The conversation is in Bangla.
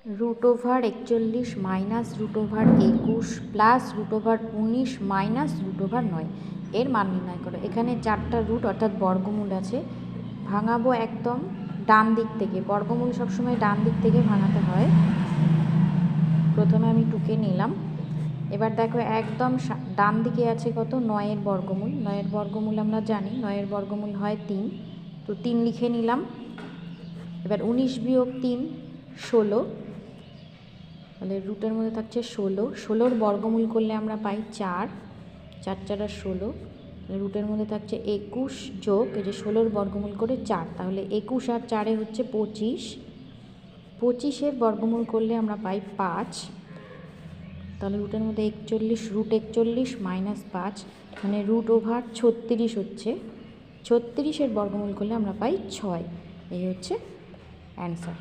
√41 মাইনাস √21 প্লাস √19 মাইনাস √9 এর মান নির্ণয় করো। এখানে 4টা রুট অর্থাৎ বর্গমূল আছে, ভাঙাবো একদম ডান দিক থেকে। বর্গমূল সবসময় ডান দিক থেকে ভাঙাতে হয়। প্রথমে আমি 2কে নিলাম। এবার দেখো একদম ডান দিকে আছে কত, 9-এর বর্গমূল। 9-এর বর্গমূল আমরা জানি, 9-এর বর্গমূল হয় 3, তো 3 লিখে নিলাম। এবার 19 বিয়োগ 3 16, তাহলে রুটের মধ্যে থাকছে 16। 16-র বর্গমূল করলে আমরা পাই 4, 4 4 আর 16। রুটের মধ্যে থাকছে 21 যোগ এই যে 16-র বর্গমূল করে 4, তাহলে 21 আর 4-এ হচ্ছে 25। 25-এর বর্গমূল করলে আমরা পাই 5, তাহলে রুটের মধ্যে 41, √41 মাইনাস 5 মানে √36 হচ্ছে। 36-এর বর্গমূল করলে আমরা পাই 6। এই হচ্ছে অ্যান্সার।